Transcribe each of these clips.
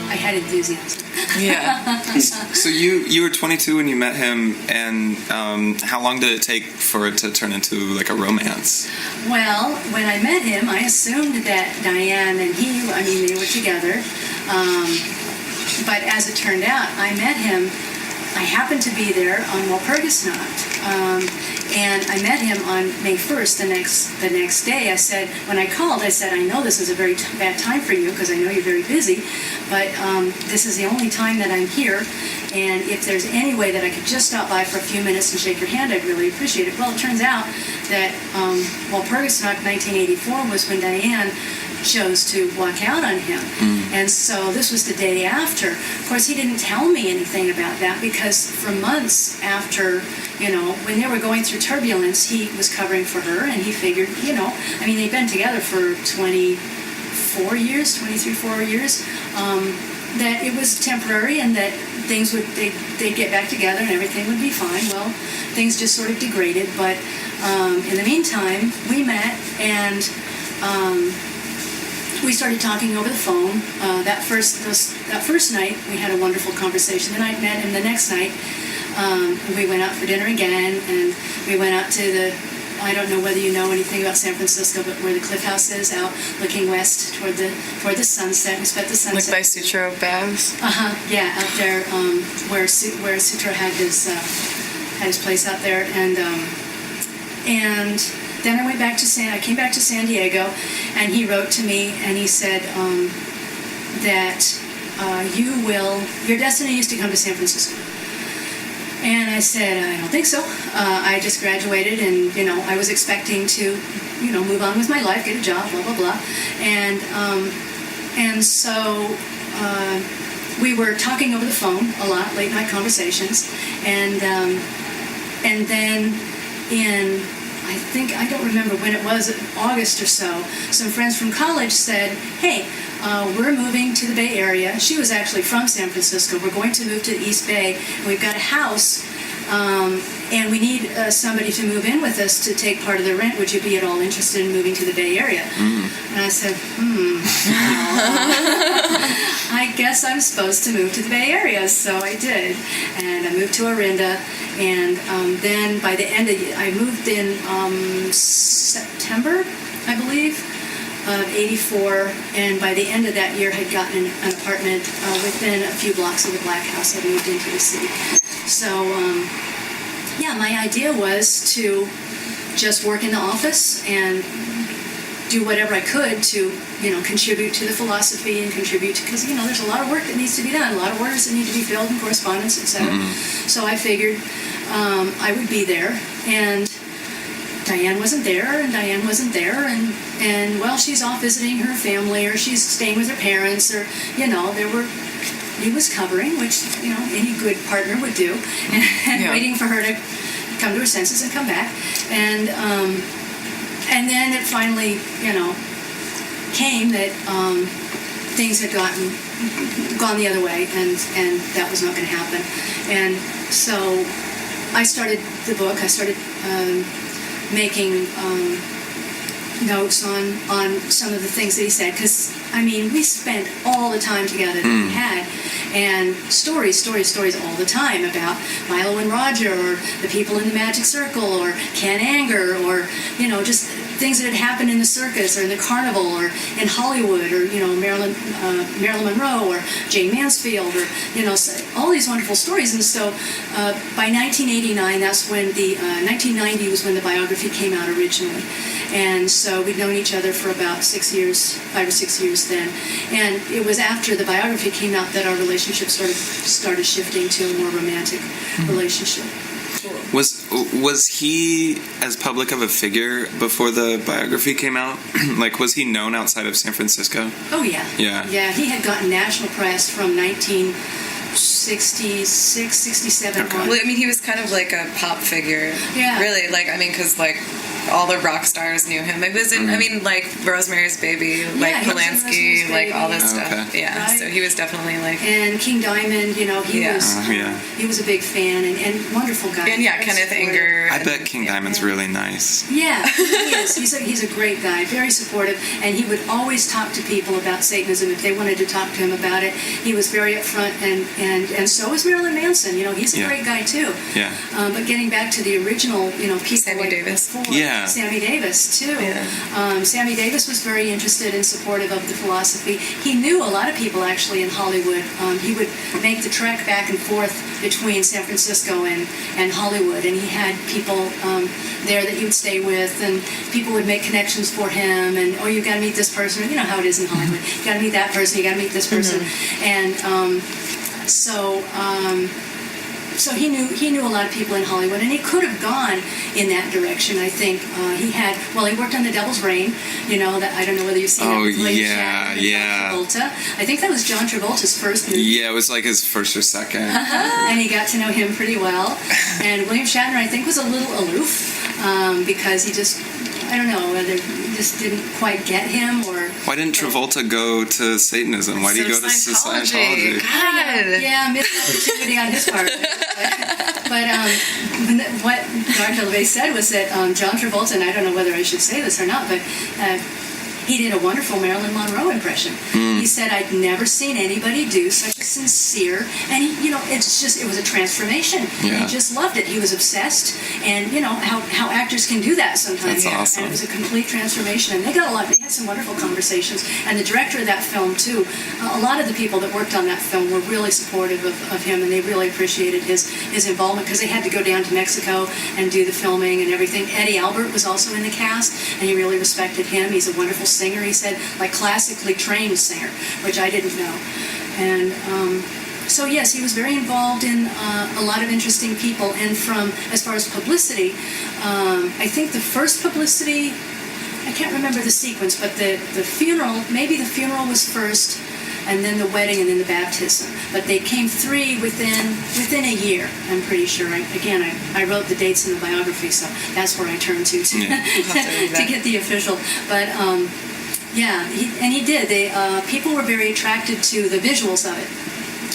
I had enthusiasm. Yeah. So you were 22 when you met him, and how long did it take for it to turn into like a romance? Well, when I met him, I assumed that Diane and he, they were together. But as it turned out, I met him. I happened to be there on Walpurgisnacht, and I met him on May 1st, the next day. I said, when I called, I said, I know this is a very bad time for you because I know you're very busy, but this is the only time that I'm here, and if there's any way that I could just stop by for a few minutes and shake your hand, I'd really appreciate it. Well, it turns out that Walpurgisnacht 1984 was when Diane chose to walk out on him. And so this was the day after. Of course, he didn't tell me anything about that because for months after, when they were going through turbulence, he was covering for her, and he figured, they'd been together for 23, 4 years, that it was temporary and that things they'd get back together and everything would be fine. Well, things just sort of degraded, but in the meantime, we met, and we started talking over the phone. That first night, we had a wonderful conversation. Then I met him the next night. We went out for dinner again, and we went out to I don't know whether you know anything about San Francisco, but where the Cliff House is, out looking west toward the sunset. We spent the sunset. Like by Sutro Baths? Yeah, out there where Sutro had his place out there, and then I came back to San Diego, and he wrote to me, and he said that your destiny is to come to San Francisco. And I said, I don't think so. I just graduated, and I was expecting to, move on with my life, get a job, blah blah blah, and so we were talking over the phone a lot, late night conversations, and then in I don't remember when it was, August or so, some friends from college said, hey, we're moving to the Bay Area. She was actually from San Francisco. We're going to move to the East Bay. We've got a house, and we need somebody to move in with us to take part of the rent. Would you be at all interested in moving to the Bay Area? And I said, I guess I'm supposed to move to the Bay Area. So I did. And I moved to Orinda. And then by the end of I moved in September, I believe, of 84, and by the end of that year had gotten an apartment within a few blocks of the Black House. I moved into the city. So, my idea was to just work in the office and do whatever I could to, contribute to the philosophy and contribute to, because, there's a lot of work that needs to be done, a lot of orders that need to be filled and correspondence, etc. So I figured I would be there, and Diane wasn't there, and well, she's off visiting her family, or she's staying with her parents, or, he was covering, which, any good partner would do, and waiting for her to come to her senses and come back, and then it finally, came that things had gone the other way, and that was not going to happen, and so I started the book. I started making notes on some of the things that he said, because we spent all the time together that we had, and stories all the time about Milo and Roger, or the people in the Magic Circle, or Ken Anger, or just things that had happened in the circus or in the carnival or in Hollywood, or Marilyn Monroe or Jane Mansfield, or all these wonderful stories. And so by 1989, that's when 1990 was when the biography came out originally, and so we'd known each other for about 5 or 6 years then, and it was after the biography came out that our relationship started shifting to a more romantic relationship. Was he as public of a figure before the biography came out? Like, was he known outside of San Francisco? Oh, yeah. Yeah, he had gotten national press from 1966, 67 Okay. on. Well, he was kind of like a pop figure. Yeah. Really, because all the rock stars knew him. It was in, I mean, like Rosemary's Baby, like he was in Polanski, Rosemary's like all Baby. this stuff. Okay. Yeah, Right. so he was definitely like. And King Diamond, he Yeah. was Yeah. he was a big fan and wonderful guy. And yeah, Very Kenneth supportive. Anger. I bet King Diamond's really nice. Yeah, he is. He's a great guy, very supportive, and he would always talk to people about Satanism if they wanted to talk to him about it. He was very upfront, and so was Marilyn Manson. He's a Yeah. great guy too. Yeah. But getting back to the original, people Sammy like Davis. before, Yeah. Sammy Davis too. Yeah. Sammy Davis was very interested and supportive of the philosophy. He knew a lot of people actually in Hollywood. He would make the trek back and forth between San Francisco and Hollywood, and he had people there that he would stay with, and people would make connections for him, and you got to meet this person. You know how it is in Hollywood. You got to meet that person. You got to meet this person, and so he knew a lot of people in Hollywood, and he could have gone in that direction. I think he worked on The Devil's Rain. That I don't know whether you've seen that. With William Shatner and yeah. John Travolta. I think that was John Travolta's first movie. Yeah, it was like his first or second. And he got to know him pretty well. And William Shatner, I think, was a little aloof because he just, I don't know, whether he just didn't quite get him or... Why didn't Travolta go to Satanism? Why did he go to Scientology? God. Yeah, missed opportunity on his part. But what Dr. LeVay said was that John Travolta, and I don't know whether I should say this or not, but he did a wonderful Marilyn Monroe impression. He said, I'd never seen anybody do such a sincere, and it was a transformation. Yeah. He just loved it. He was obsessed, and how actors can do that sometimes. That's awesome. And it was a complete transformation, and they had some wonderful conversations. And the director of that film too, a lot of the people that worked on that film were really supportive of him, and they really appreciated his involvement because they had to go down to Mexico and do the filming and everything. Eddie Albert was also in the cast, and he really respected him. He's a wonderful singer, he said, like classically trained singer, which I didn't know. And so yes, he was very involved in a lot of interesting people. And as far as publicity, I think the first publicity, I can't remember the sequence, but the funeral, maybe the funeral was first, and then the wedding, and then the baptism. But they came three within a year, I'm pretty sure. I wrote the dates in the biography, so that's where I turned to to get the official. But he did. People were very attracted to the visuals of it.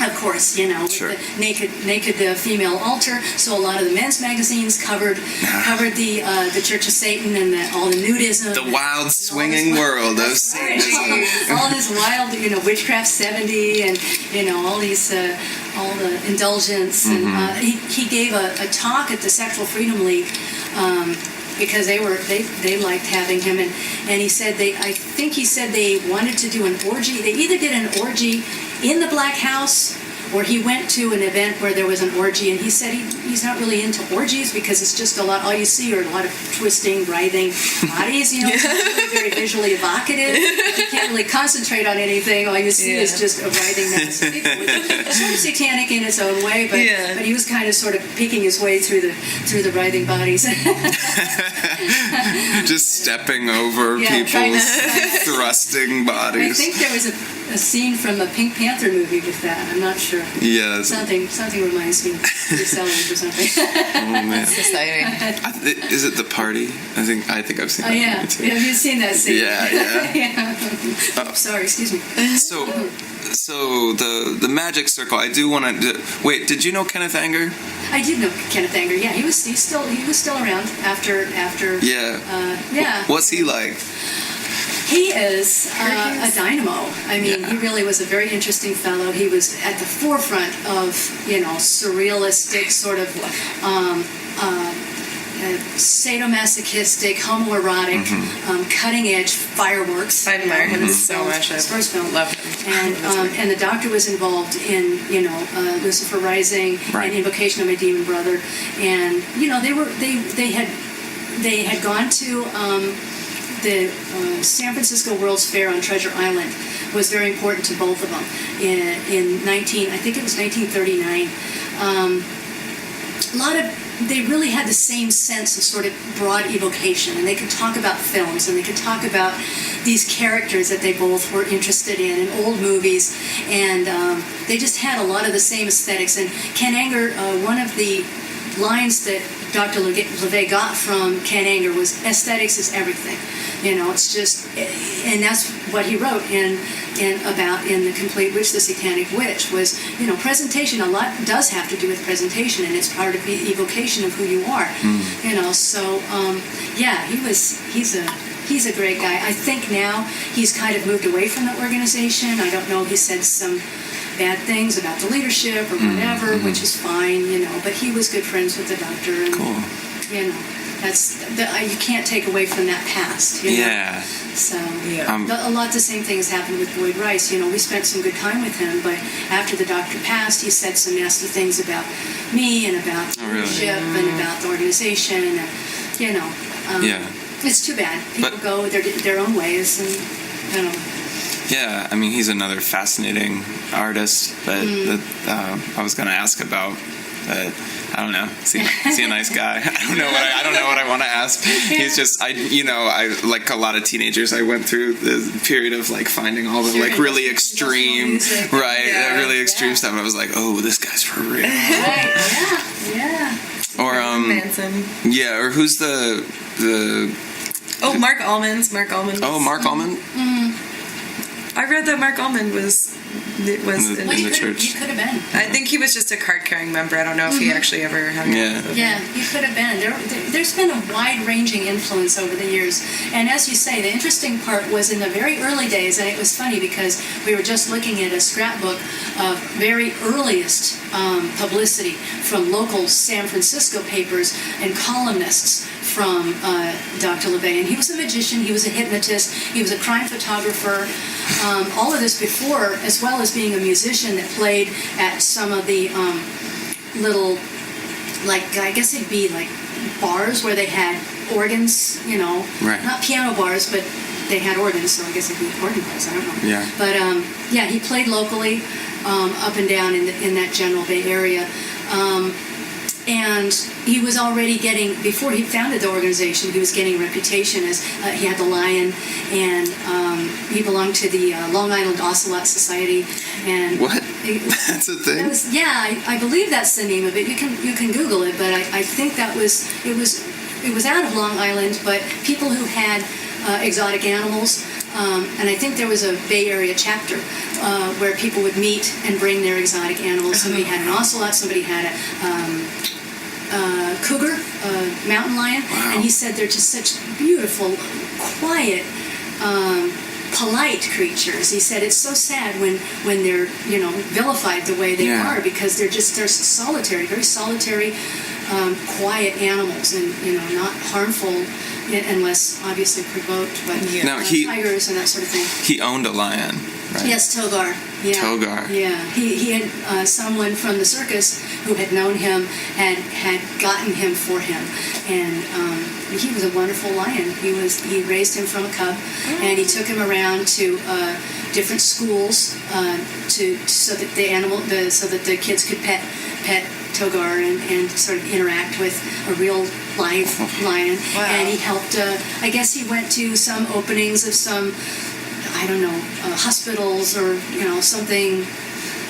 Of course, Sure. with the naked female altar. So a lot of the men's magazines covered the Church of Satan and all the nudism, The wild swinging world of Satanism. all this wild, witchcraft 70, and all these all the indulgence. And he gave a talk at the Sexual Freedom League. Because they liked having him, and he said I think he said they wanted to do an orgy. They either did an orgy in the Black House, or he went to an event where there was an orgy, and he said he's not really into orgies because it's just all you see are a lot of twisting, writhing bodies, It's really very visually evocative. You can't really concentrate on anything. All you see is just a writhing mass of people. It's sort of satanic in its own way, but he was kind of sort of peeking his way through the writhing bodies. Just stepping over Yeah, people's thrusting I bodies. think there was a scene from a Pink Panther movie with that. I'm not sure. Yeah. Something reminds me of the Sellers or something. Oh man. Society. Is it The Party? I think I've seen Oh that yeah, movie too. have you seen that scene? Yeah. Oh, sorry, excuse me. So the magic circle. I do want to wait. Did you know Kenneth Anger? I did know Kenneth Anger. Yeah, he was still around after. Yeah. What's he like? He is a dynamo. I mean, he really was a very interesting fellow. He was at the forefront of surrealistic sort of sadomasochistic, homoerotic, cutting-edge fireworks. I admire him so much. His first film. Love him. And the Doctor was involved in, Lucifer Rising and Invocation of My Demon Brother, and they had gone to the San Francisco World's Fair on Treasure Island. Was very important to both of them in 1939. They really had the same sense of sort of broad evocation, and they could talk about films, and they could talk about these characters that they both were interested in old movies, and they just had a lot of the same aesthetics. And Ken Anger, one of the lines that Dr. LeVay got from Ken Anger was aesthetics is everything. It's just, and that's what he wrote in The Complete Witch, The Satanic Witch, was, presentation. A lot does have to do with presentation, and it's part of the evocation of who you are. So yeah, he's a great guy. I think now he's kind of moved away from the organization. I don't know, he said some bad things about the leadership or whatever, which is fine, but he was good friends with the doctor. And, cool. You can't take away from that past. Yeah. So a lot the same things happened with Boyd Rice. We spent some good time with him, but after the doctor passed, he said some nasty things about me and about leadership and about the organization. And, it's too bad. People go their own ways, and Yeah, I mean, he's another fascinating artist, but that I was going to ask about. But I don't know. Is he a nice guy? I don't know what I want to ask. He's just, I like a lot of teenagers. I went through the period of like finding all the like really extreme, really extreme stuff. And I was like, oh, this guy's for real. Right? Yeah. Or Manson. Yeah. Or who's the Mark Almond. Oh, Mark Almond. I read that Mark Almond was in the church. He could have been. I think he was just a card-carrying member. I don't know if he actually ever hung out with Yeah, he could have been. There's been a wide-ranging influence over the years. And as you say, the interesting part was in the very early days, and it was funny because we were just looking at a scrapbook of very earliest publicity from local San Francisco papers and columnists from Dr. LeVay. And he was a magician, he was a hypnotist, he was a crime photographer, all of this before, as well as being a musician that played at some of the little, like, I guess it'd be like bars where they had organs, not piano bars, but they had organs, so I guess it'd be organ bars, I don't know. Yeah. But he played locally up and down in that general Bay Area. And he was already getting, before he founded the organization, he was getting a reputation as, he had the lion, and he belonged to the Long Island Ocelot Society. And what? That's a thing? I believe that's the name of it. You can Google it, but I think it was out of Long Island, but people who had exotic animals, and I think there was a Bay Area chapter where people would meet and bring their exotic animals. Somebody had an ocelot, somebody had a cougar, mountain lion, and he said they're just such beautiful, quiet, polite creatures. He said it's so sad when they're vilified the way they are, because they're solitary, very solitary, quiet animals, and not harmful unless obviously provoked. But tigers and that sort of thing. He owned a lion, right? Yes, Togar. Yeah. Togar. Yeah, he had someone from the circus who had known him had gotten him for him, and he was a wonderful lion. He raised him from a cub, and he took him around to different schools so that the kids could pet Togar and sort of interact with a real live lion. Wow. And he helped. I guess he went to some openings of some, I don't know, hospitals or something,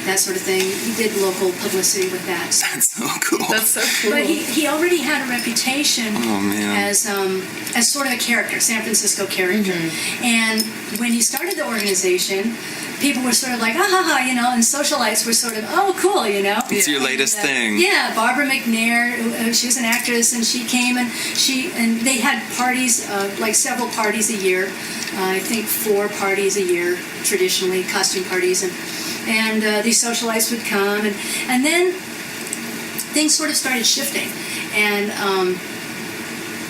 that sort of thing. He did local publicity with that. That's so cool. That's so cool. But he already had a reputation as sort of a character, San Francisco character. And when he started the organization, people were sort of like, and socialites were sort of, oh, cool, It's your latest thing. Yeah, Barbara McNair, she was an actress, and she came and they had parties, like several parties a year. I think 4 parties a year, traditionally, costume parties, and these socialites would come, and then things sort of started shifting, and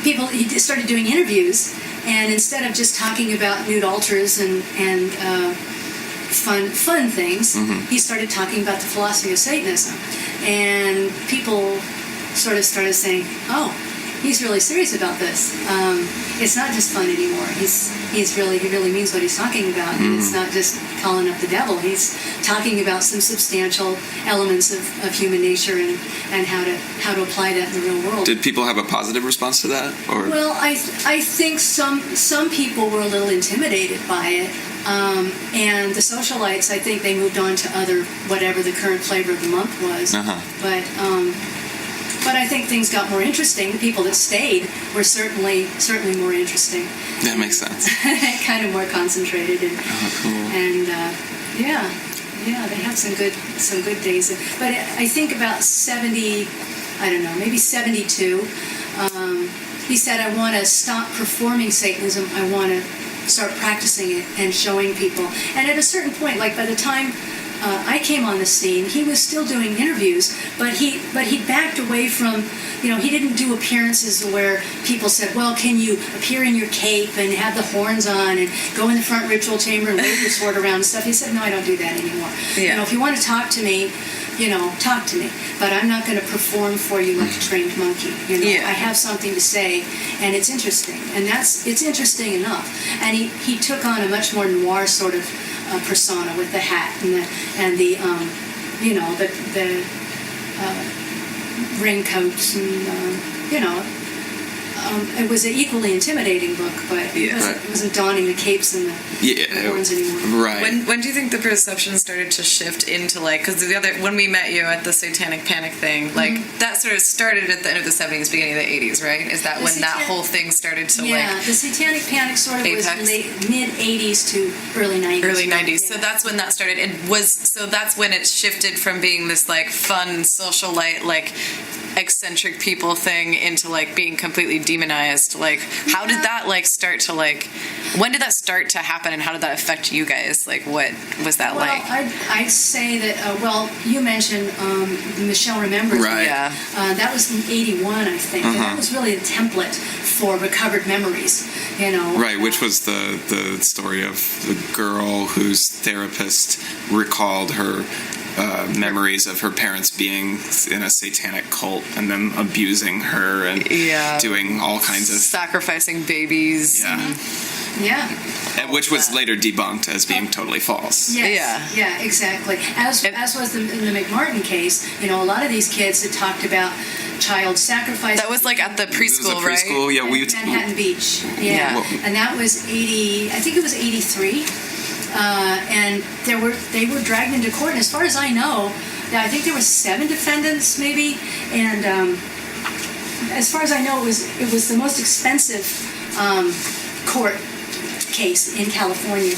he started doing interviews, and instead of just talking about nude altars and fun things, he started talking about the philosophy of Satanism, and people sort of started saying, oh, he's really serious about this. It's not just fun anymore. He really means what he's talking about, and it's not just calling up the devil. He's talking about some substantial elements of human nature and how to apply that in the real world. Did people have a positive response to that? Or? Well, I think some people were a little intimidated by it, and the socialites, I think they moved on to whatever the current flavor of the month was. But But I think things got more interesting. The people that stayed were certainly more interesting. That makes sense. Kind of more concentrated. And, Cool. And they have some good days. But I think about 70, I don't know, maybe 72. He said, I want to stop performing Satanism. I want to start practicing it and showing people. And at a certain point, like by the time I came on the scene, he was still doing interviews, but he backed away from, he didn't do appearances where people said, well, can you appear in your cape and have the horns on and go in the front ritual chamber and wave your sword around and stuff. He said, no, I don't do that anymore. Yeah. If you want to talk to me, talk to me, but I'm not going to perform for you like a trained monkey. I have something to say, and it's interesting, and it's interesting enough. And he took on a much more noir sort of persona with the hat and the raincoats and it was an equally intimidating book, but it wasn't donning the capes and the horns anymore. Right. When do you think the perception started to shift into because when we met you at the Satanic Panic thing, that sort of started at the end of the 70s, beginning of the 80s, right? Is that when that whole thing started to the Satanic Panic sort of apex? Was mid 80s to early 90s. Early 90s. Yeah. So that's when that started. So that's when it shifted from being this fun socialite eccentric people thing into being completely demonized. How did that start to when did that start to happen, and how did that affect you guys? What was that like? I'd say that you mentioned Michelle Remembers. Right. Yeah. That was in 81, I think. And that was really a template for recovered memories. Right, which was the story of the girl whose therapist recalled her memories of her parents being in a satanic cult and them abusing her and doing all kinds of sacrificing babies. Yeah. Which was later debunked as being totally false. Yes. Yeah, exactly. As was in the McMartin case, a lot of these kids had talked about child sacrifice. That was at the preschool, right? Preschool, yeah. Manhattan Beach. Yeah. And that was 80, I think it was 83. And they were dragged into court, and as far as I know, I think there were 7 defendants, maybe. And as far as I know, it was the most expensive court case in California.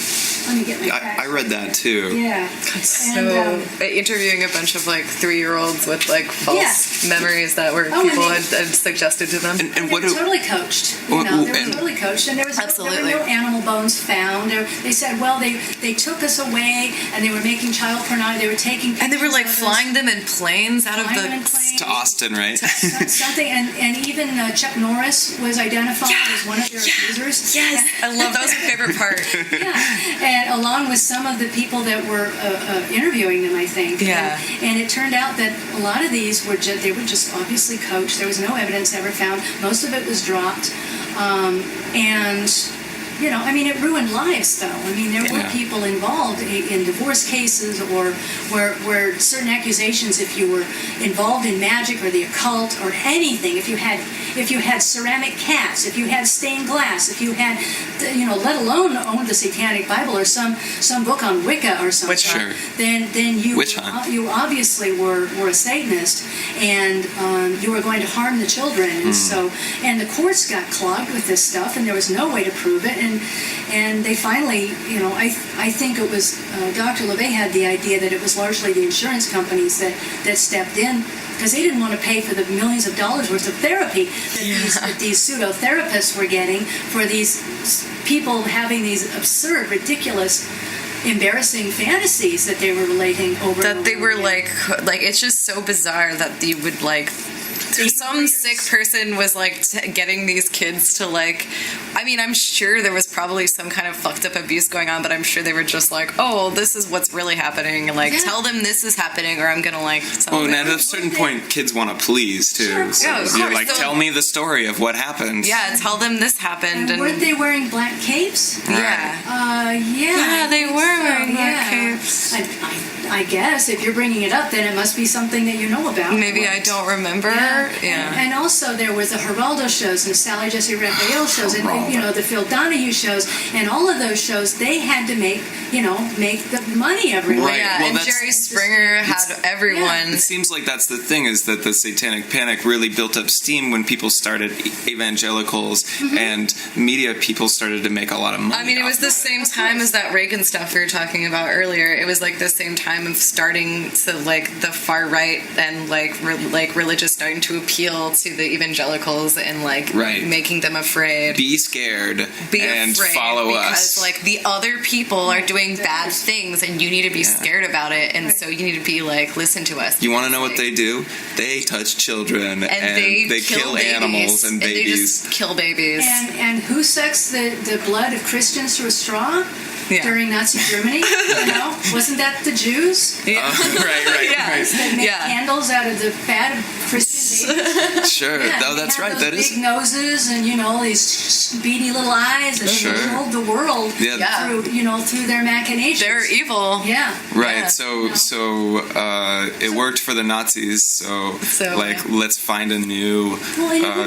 Let me get my facts. I read that too. Yeah. So interviewing a bunch of 3-year-olds with false memories that were people had suggested to them. And they were totally coached. They were totally coached, and there were no animal bones found. They said, well, they took us away, and they were making child pornography. They were taking pictures, and they were flying them in planes out of to Austin, right? Something, and even Chuck Norris was identified as one of their abusers. Yes, I love that. Was my favorite part. And along with some of the people that were interviewing them, I think. Yeah. And it turned out that a lot of these were just obviously coached. There was no evidence ever found. Most of it was dropped. And it ruined lives, though. There were people involved in divorce cases or where certain accusations, if you were involved in magic or the occult or anything, if you had ceramic cats, if you had stained glass, if you had, let alone owned the Satanic Bible or some book on Wicca or something, then you obviously were a Satanist, and you were going to harm the children, and the courts got clogged with this stuff, and there was no way to prove it. And they finally, I think it was Dr. LeVay had the idea that it was largely the insurance companies that stepped in, because they didn't want to pay for the millions of dollars worth of therapy that these pseudo-therapists were getting for these people having these absurd, ridiculous, embarrassing fantasies that they were relating over. That they were it's just so bizarre that you would some sick person was getting these kids to I'm sure there was probably some kind of fucked up abuse going on, but I'm sure they were just oh, this is what's really happening, tell them this is happening, or I'm gonna tell them. And at a certain point kids want to please too. Sure. So you're tell me the story of what happened. Yeah, tell them this happened. And weren't they wearing black capes? Right. Yeah, they were wearing black capes. I guess if you're bringing it up, then it must be something that you know about. Maybe I don't remember. were. Yeah. And also there was the Geraldo shows and Sally Jesse Raphael shows and the Phil Donahue shows and all of those shows. They had to make the money every week. Right. Yeah, Well, and that's- Jerry Springer had everyone. It seems like that's the thing, is that the Satanic Panic really built up steam when people started, evangelicals and media people started to make a lot of money. I mean, it was the same time as that Reagan stuff we were talking about earlier. It was like the same time of starting to like the far right and like religious starting to appeal to the evangelicals and like making them afraid. Be scared and afraid follow because us. like the other people are doing bad things and you need to be scared about it, and so you need to be like, listen to us. You want to know what they do? They touch children and they kill animals and babies. They just kill babies. And who sucks the blood of Christians through a straw during Nazi Germany? Wasn't that the Jews? Yeah. Right. That make candles out of the fat of Christian babies. Sure. No, that's right. That is big noses and these beady little eyes and they ruled the world through their machinations. They're evil. Yeah. Right. Yeah. So it worked for the Nazis. So let's find a new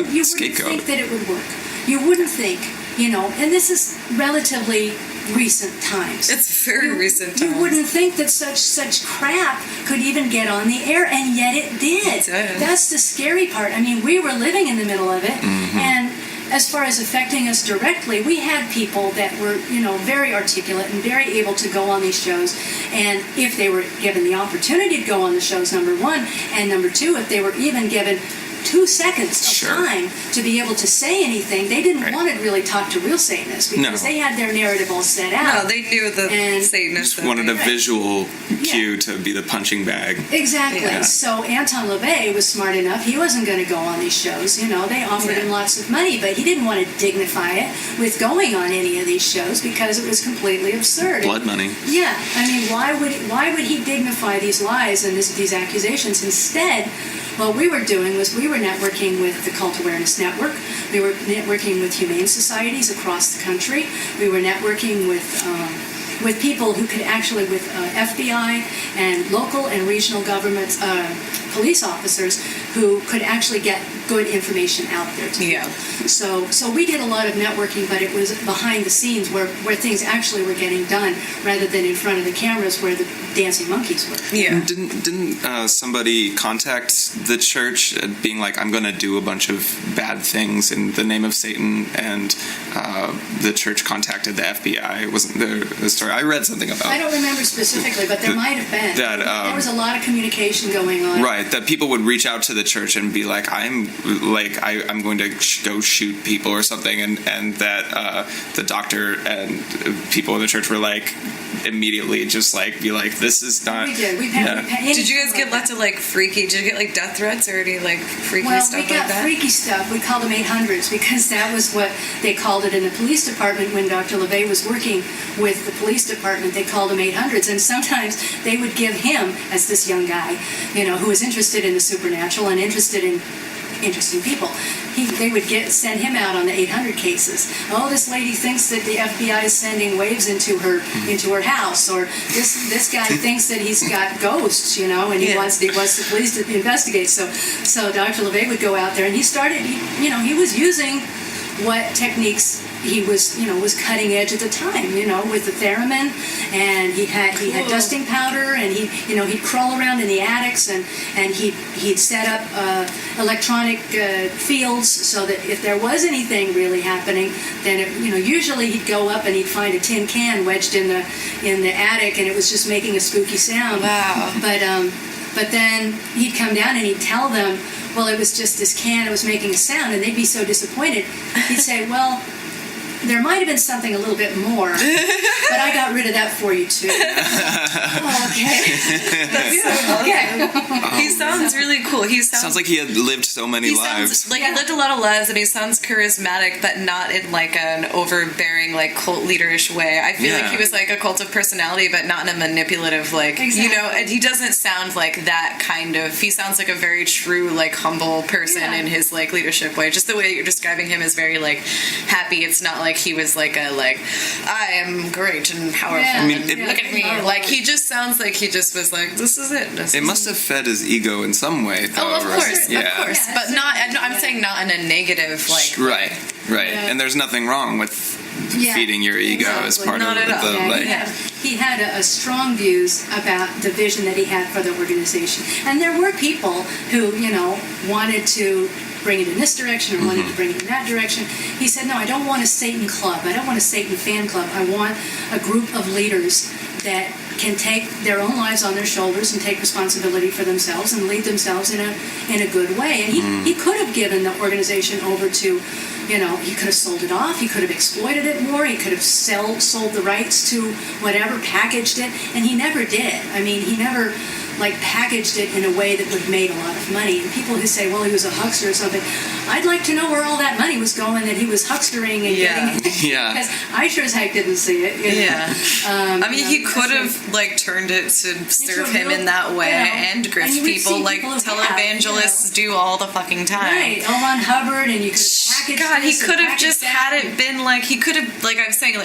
you scapegoat. wouldn't think that it would work. You wouldn't think, and this is relatively recent times. It's very recent times. You wouldn't think that such crap could even get on the air, and yet it did. That's the scary part. I mean, we were living in the middle of it, and as far as affecting us directly, we had people that were, very articulate and very able to go on these shows. And if they were given the opportunity to go on the shows, number one, and number two, if they were even given 2 seconds of time to be able to say anything, they didn't want to really talk to real Satanists because they had their narrative all set out. No, they knew the Satanists. Just wanted a visual cue to be the punching bag. Exactly. Yeah. So Anton LaVey was smart enough. He wasn't going to go on these shows. They offered him lots of money, but he didn't want to dignify it with going on any of these shows because it was completely absurd. Blood money. Yeah. I mean, why would he dignify these lies and these accusations? Instead, what we were doing was we were networking with the Cult Awareness Network. We were networking with humane societies across the country. We were networking with people who could actually, with FBI and local and regional governments, police officers who could actually get good information out there to people. So we did a lot of networking, but it was behind the scenes where things actually were getting done rather than in front of the cameras where the dancing monkeys were. Yeah. Didn't somebody contact the church being like, I'm going to do a bunch of bad things in the name of Satan, and the church contacted the FBI? Wasn't there a story? I read something about. I don't remember specifically, but there might have been. There was a lot of communication going on. Right, that people would reach out to the church and be like, I'm going to go shoot people or something, and that the doctor and people in the church were like, immediately just like be like, this is not. We did. We've had Did you guys get lots of like freaky? Did you get like death threats or any like freaky stuff we got like that? freaky stuff. We called them 800s because that was what they called it in the police department when Dr. LaVey was working with the police department. They called them 800s, and sometimes they would give him, as this young guy, who was interested in the supernatural and interested in interesting people, they would send him out on the 800 cases. Oh, this lady thinks that the FBI is sending waves into her house, or this guy thinks that he's got ghosts, and he wants the police to investigate. So Dr. LaVey would go out there, and he was using what techniques he was cutting edge at the time, with the theremin, and he had dusting powder, and he'd crawl around in the attics, and he'd set up electronic fields so that if there was anything really happening, then usually he'd go up and he'd find a tin can wedged in the attic, and it was just making a spooky sound. Wow. But then he'd come down and he'd tell them, well, it was just this can, it was making a sound, and they'd be so disappointed. He'd say, well, there might have been something a little bit more, but I got rid of that for you too. Okay. He sounds really cool. Sounds like he had lived so many lives. He lived a lot of lives, and he sounds charismatic, but not in like an overbearing, like cult leaderish way. I feel like he was like a cult of personality, but not in a manipulative, like and he doesn't sound like that kind of. He sounds like a very true, like humble person in his like leadership way. Just the way that you're describing him is very like happy. It's not like he was like I am great and powerful. I mean, look at me. Like he just sounds like he just was like, this is it. It must have fed his ego ego in some way, though. Oh, of course, Yeah. of course. Yeah, But not, I'm saying not in a negative, like... Right. Yeah. And there's nothing wrong with Yeah, feeding your ego as exactly. part Not of at all. the, Yeah, like... he had a strong views about the vision that he had for the organization. And there were people who, wanted to bring it in this direction or wanted to bring it in that direction. He said, no, I don't want a Satan club. I don't want a Satan fan club. I want a group of leaders that can take their own lives on their shoulders and take responsibility for themselves and lead themselves in a good way. And he could have given the organization over to, he could have sold it off. He could have exploited it more. He could have sold the rights to whatever, packaged it. And he never did. I mean, he never packaged it in a way that would have made a lot of money. And people who say, well, he was a huckster or something, I'd like to know where all that money was going that he was huckstering and getting it. Yeah. Because I sure as heck didn't see it. Yeah. I mean, he could have, turned it to serve him in that way and grift and you would people see like people who televangelists do all the fucking time. Right, L. Ron Hubbard, and you could package God, he this and could have package just that. had it been he could have, I was saying,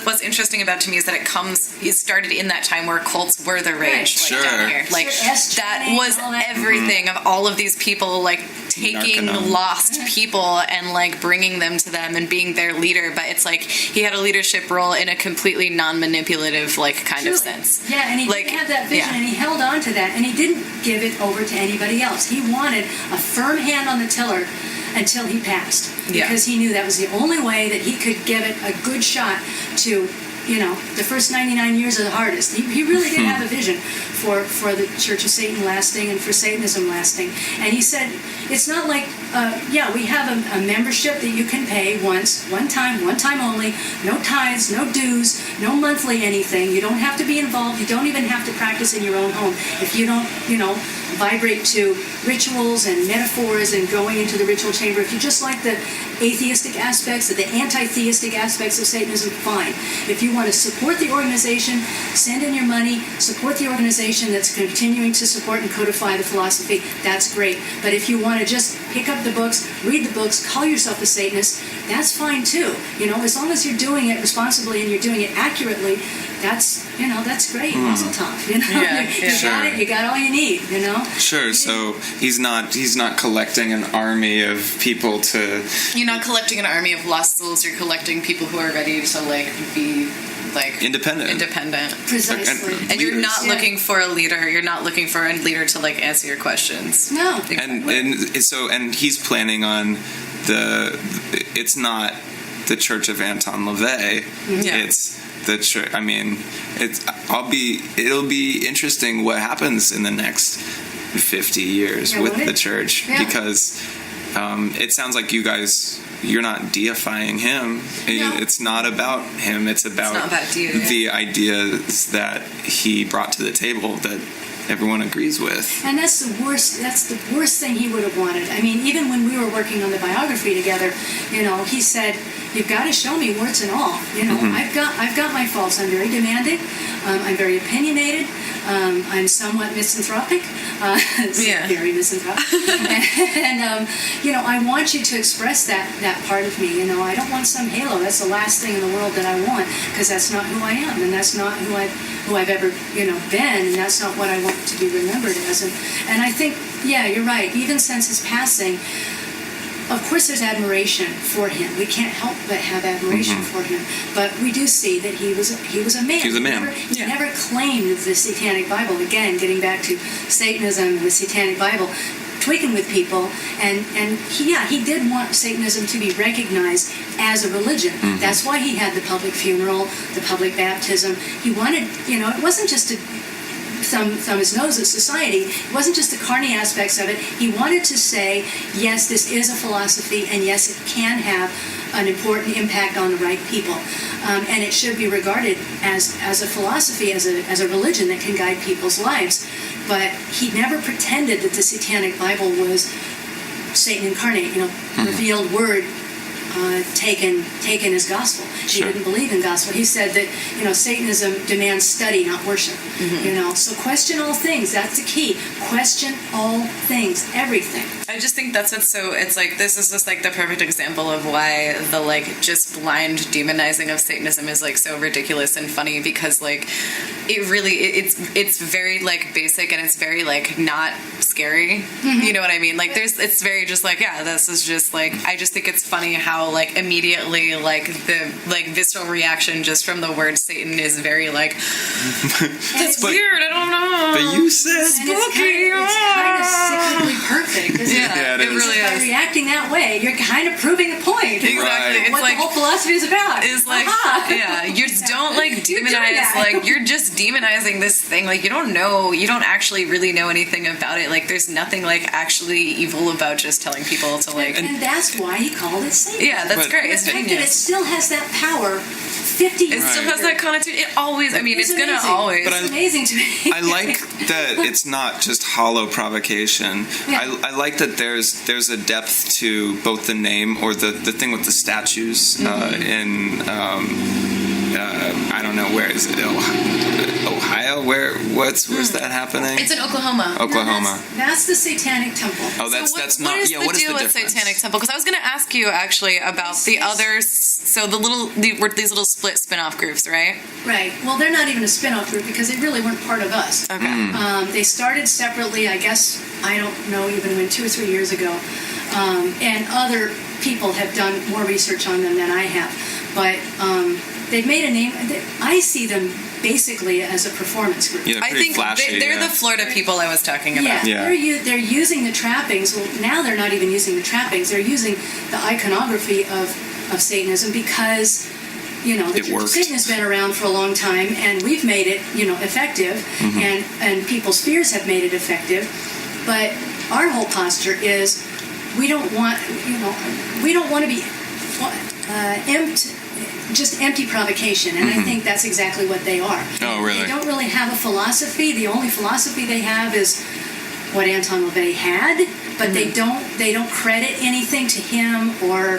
what's interesting about to me is that it started in that time where cults were the rage, Right. Sure. down here. That was all that. everything of all of these people, taking Narconon. lost people and bringing them to them and being their leader. But it's he had a leadership role in a completely non-manipulative, kind of Truly. sense. Yeah, and he did have that vision, and he held on to that, and he didn't give it over to anybody else. He wanted a firm hand on the tiller until he passed, because he knew that was the only way that he could give it a good shot to, the first 99 years are the hardest. He really did have a vision for the Church of Satan lasting and for Satanism lasting. And he said, it's not we have a membership that you can pay one time only, no tithes, no dues, no monthly anything. You don't have to be involved. You don't even have to practice in your own home. If you don't, vibrate to rituals and metaphors and going into the ritual chamber, if you just like the atheistic aspects, the anti-theistic aspects of Satanism, fine. If you want to support the organization, send in your money, support the organization that's continuing to support and codify the philosophy, that's great. But if you want to just pick up the books, read the books, call yourself a Satanist, that's fine too. As long as you're doing it responsibly and you're doing it accurately, that's great. Mazel tov. You got it. You got all you need. Sure. So he's not collecting an army of people to. You're not collecting an army of lost souls. You're collecting people who are ready to be independent. Precisely. And you're not looking for a leader. You're not looking for a leader to answer your questions. No. And he's planning on it's not the Church of Anton LaVey. Yeah. It's the church. I mean, it'll be interesting what happens in the next 50 years with the church, because it sounds like you're not deifying him. No. It's not about him. It's about the ideas that he brought to the table that everyone agrees with. And that's the worst thing he would have wanted. I mean, even when we were working on the biography together, he said, you've got to show me warts and all. I've got my faults. I'm very demanding. I'm very opinionated. I'm somewhat misanthropic. Very misanthropic. And I want you to express that part of me. I don't want some halo. That's the last thing in the world that I want, because that's not who I am, and that's not who I've ever been, and that's not what I want to be remembered as. And I think, you're right. Even since his passing, of course, there's admiration for him. We can't help but have admiration for him. But we do see that he was a man. He was a man. He never claimed the Satanic Bible. Again, getting back to Satanism, the Satanic Bible, tweaking with people, and he did want Satanism to be recognized as a religion. That's why he had the public funeral, the public baptism. He wanted, it wasn't just to thumb his nose at society. It wasn't just the carny aspects of it. He wanted to say, yes, this is a philosophy, and yes, it can have an important impact on the right people. And it should be regarded as a philosophy, as a religion that can guide people's lives. But he never pretended that the Satanic Bible was Satan incarnate, revealed word taken as gospel. He didn't believe in gospel. He said that Satanism demands study, not worship. So question all things. That's the key. Question all things, everything. I just think that's what's so, it's like, this is just like the perfect example of why the like just blind demonizing of Satanism is like so ridiculous and funny, because like it really, it's very like basic, and it's very like not scary. You know what I mean? Like it's very just like, yeah, this is just like, I just think it's funny how like immediately like the like visceral reaction just from the word Satan is very like, that's weird, I don't know. But you said spooky. It's kind of cyclically perfect, isn't it? Yeah, it is. Really By is. reacting that way, you're kind of proving a point. Exactly. Right. It's What like, the whole philosophy is about. is like, Aha. yeah, you just don't like You're doing demonize, that. like you're just demonizing this thing. Like you don't actually really know anything about it. Like there's nothing like actually evil about just telling people to like. And that's why he called it Satan. Yeah, that's But- great. The It's fact that it genius. still has that power 50 years It still later has that connotation. It always. I mean, is it's gonna amazing. always. But It's amazing to me. I like that it's not just hollow provocation. Yeah. I like that there's a depth to both the name or the thing with the statues in I don't know, where is it, Ohio? Where's that happening? It's in Oklahoma. Oklahoma. That's the Satanic Temple. Oh, that's not. What is Yeah, the what is deal the with difference? Satanic Temple? Because I was going to ask you actually about the others. So these little split spin-off groups, right? Right. Well, they're not even a spin-off group because they really weren't part of us. Okay. They started separately, I guess, I don't know, even when 2 or 3 years ago. And other people have done more research on them than I have. But they've made a name. I see them basically as a performance group. Yeah, I pretty think flashy, they're yeah. the Florida people I was talking about. Yeah. They're using the trappings. Well, now they're not even using the trappings. They're using the iconography of Satanism because, the It Church of worked. Satan has been around for a long time, and we've made it, effective, and people's fears have made it effective. But our whole posture is we don't want to be empty provocation, and I think that's exactly what they are. Oh, really? They don't really have a philosophy. The only philosophy they have is what Anton LaVey had, but they don't credit anything to him or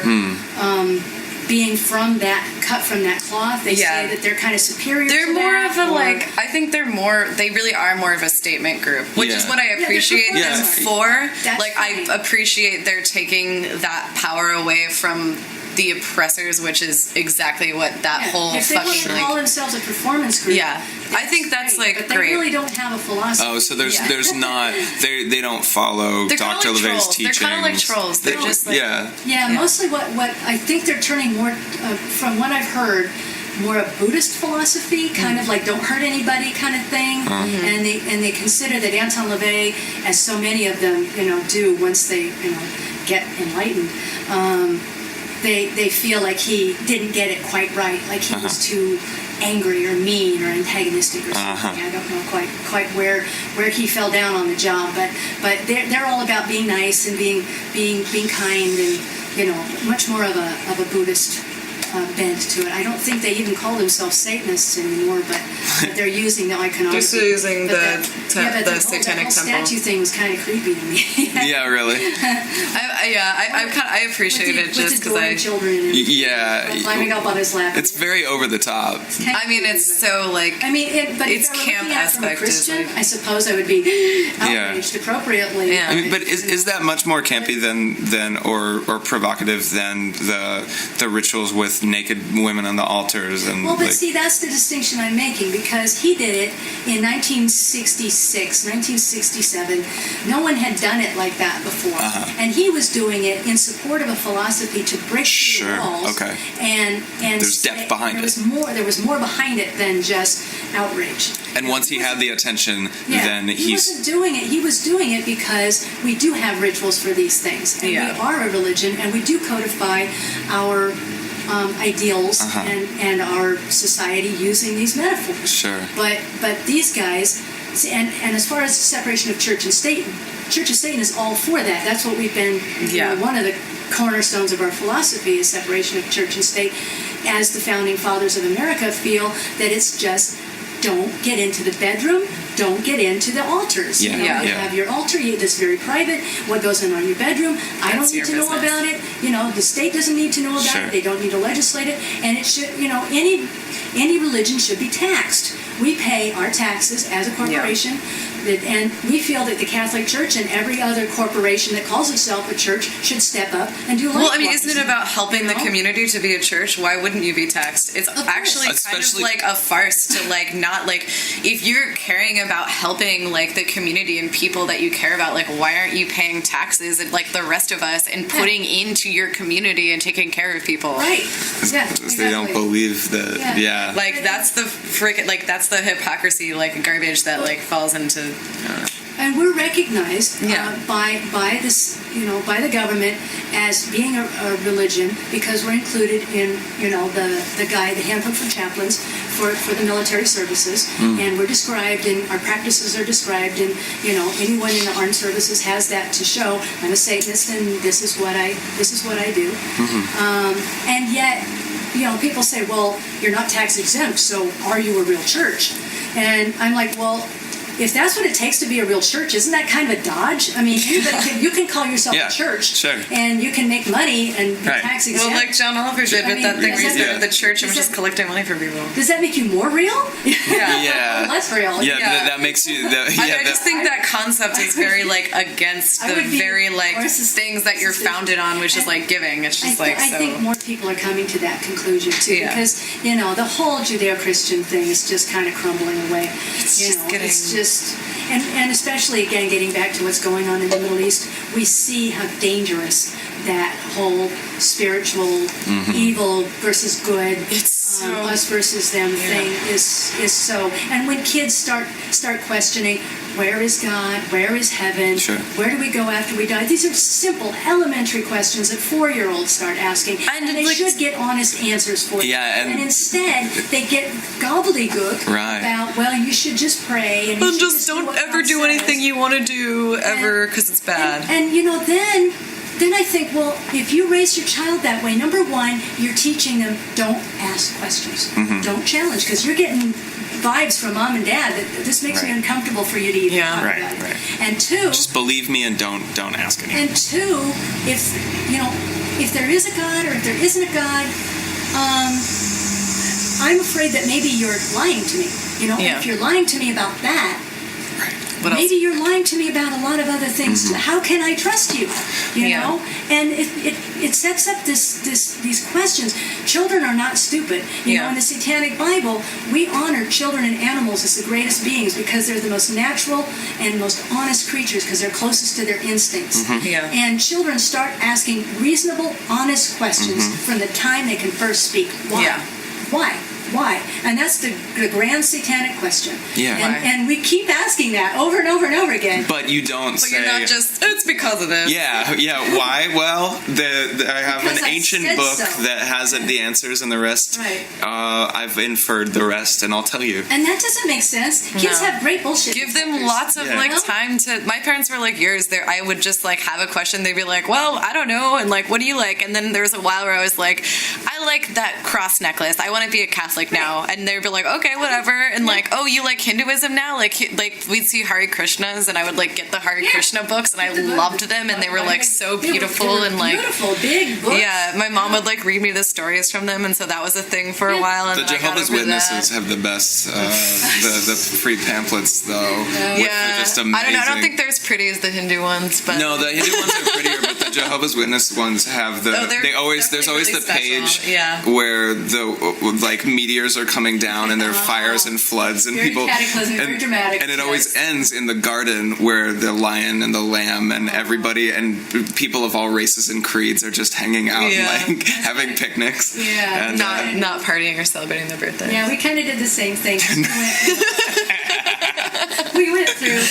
being cut from that cloth. They say that they're kind of superior. They're to more that, of a or- I think they really are more of a statement group, which is Yeah. what I they're appreciate them performance art. for. That's Like fine. I appreciate they're taking that power away from the oppressors, which is exactly what that whole if they want fucking to call themselves a performance group, Yeah. I think that's, great, like, but they great. really don't have a philosophy. Oh, so there's Yeah. not they don't follow They're kinda Dr. like LaVey's trolls. teachings. They're kinda like trolls. They're just like- Yeah, Yeah. mostly what I think they're turning more, from what I've heard, more a Buddhist philosophy, kind of like don't hurt anybody kind of thing, and they consider that Anton LaVey, as so many of them, do once they get enlightened, they feel like he didn't get it quite right, like he was too angry or mean or antagonistic or something. I don't know quite where he fell down on the job, but they're all about being nice and being kind and much more of a Buddhist bent to it. I don't think they even call themselves Satanists anymore, but they're using the iconography. Just using But the Satanic that whole Temple. statue thing was kind of creepy to me. Yeah, really. I appreciate it just because I. children and Yeah. climbing up on his lap. It's very over the top. I mean, it's so like. I mean, but It's if I were camp looking at it from a aspect is Christian, like- I suppose I would be outraged appropriately. Yeah. I mean, but is that much more campy than or provocative than the rituals with naked women on the altars and Well, but like, see, that's the distinction I'm making, because he did it in 1966, 1967. No one had done it like that before. And he was doing it in support of a philosophy to break through Sure, the walls. okay. And There's depth behind there it. There was more behind it than just outrage. and once he had the attention, Yeah, then he wasn't doing it. He was doing it because we do have rituals for these things, and Yeah. we are a religion, and we do codify our ideals and our society using these metaphors. Sure. But these guys, and as far as separation of church and state, Church of Satan is all for that. That's what we've been. One of the cornerstones of our philosophy is separation of church and state. As the founding fathers of America feel that it's just don't get into the bedroom, don't get into the altars. Yeah, yeah. You have your altar, that's very private. What goes on your bedroom, I don't That's need your to know business. about it. The state doesn't need to know about Sure. it. They don't need to legislate it. And it should, any religion should be taxed. we pay our taxes as a corporation, and we feel that the Catholic Church and every other corporation that calls itself a church should step up and do likewise. Well, I mean, isn't it about helping the community to be a church? Why wouldn't you be taxed? It's actually kind of like a farce to like not like if you're caring about helping like the community and people that you care about, like why aren't you paying taxes and like the rest of us and putting into your community and taking care of people? Right. Yeah. Because they don't believe that. Yeah. Like that's the freaking like that's the hypocrisy like garbage that like falls into. And we're recognized Yeah. by this, by the government as being a religion because we're included in, the handbook for chaplains for the military services, and we're described in our practices are described in, anyone in the armed services has that to show I'm a Satanist and this is what I do, and yet. People say, well, you're not tax exempt, so are you a real church? And I'm like, well, if that's what it takes to be a real church, isn't that kind of a dodge? I mean, you can call yourself a church, sure. and you can make money and be tax exempt. Well, like John Oliver did with that thing where he started the church and was just collecting money from people. Does that make you more real? Yeah. Less real. Yeah, that makes you... I just think that concept is very, like, against the very, like, things that you're founded on, which is, like, giving. It's just, I think more people are coming to that conclusion, too, because, the whole Judeo-Christian thing is just kind of crumbling away. It's just... And especially, again, getting back to what's going on in the Middle East, we see how dangerous that whole spiritual evil versus good, us versus them thing is so. And when kids start questioning, where is God? Where is heaven? Sure. Where do we go after we die? These are simple, elementary questions that 4-year-olds start asking, and they should get honest answers for them. Yeah, and instead, they get gobbledygook about, well, you should just pray and just don't ever do anything you want to do ever because it's bad. And then I think, well, if you raise your child that way, number one, you're teaching them don't ask questions, don't challenge, because you're getting vibes from mom and dad that this makes me uncomfortable for you to even talk about it. And two, just believe me and don't ask anything. And two, if there is a God or if there isn't a God, I'm afraid that maybe you're lying to me. If you're lying to me about that. Maybe you're lying to me about a lot of other things. How can I trust you? You know, and it sets up these questions. Children are not stupid. You know, in the Satanic Bible, we honor children and animals as the greatest beings because they're the most natural and most honest creatures because they're closest to their instincts. And children start asking reasonable, honest questions from the time they can first speak. Why? Why? Why? And that's the grand satanic question. And we keep asking that over and over and over again. But you don't say... But you're not just, it's because of this. Why? Well, I have an ancient book that has the answers and the rest. I've inferred the rest, and I'll tell you. And that doesn't make sense. Kids have great bullshit. Give them lots of time to... My parents were like yours. I would just have a question. They'd be like, well, I don't know. And what do you like? And then there was a while where I was like, I like that cross necklace. I want to be a Catholic now. And they'd be like, okay, whatever. And oh, you like Hinduism now? Like we'd see Hare Krishnas, and I would get the Hare Krishna books, and I loved them, and they were so beautiful and beautiful big books. Yeah, my mom would read me the stories from them, and so that was a thing for a while. And the Jehovah's Witnesses have the best the free pamphlets though. Just amazing. I don't know. I don't think they're as pretty as the Hindu ones, but no, the Hindu ones are prettier, but the Jehovah's Witness ones have the. There's always the page where the meteors are coming down and there are fires and floods and very people very dramatic, and it always ends in the garden where the lion and the lamb and everybody and people of all races and creeds are just hanging out and having picnics and not partying or celebrating their birthday. We kind of did the same thing. We went through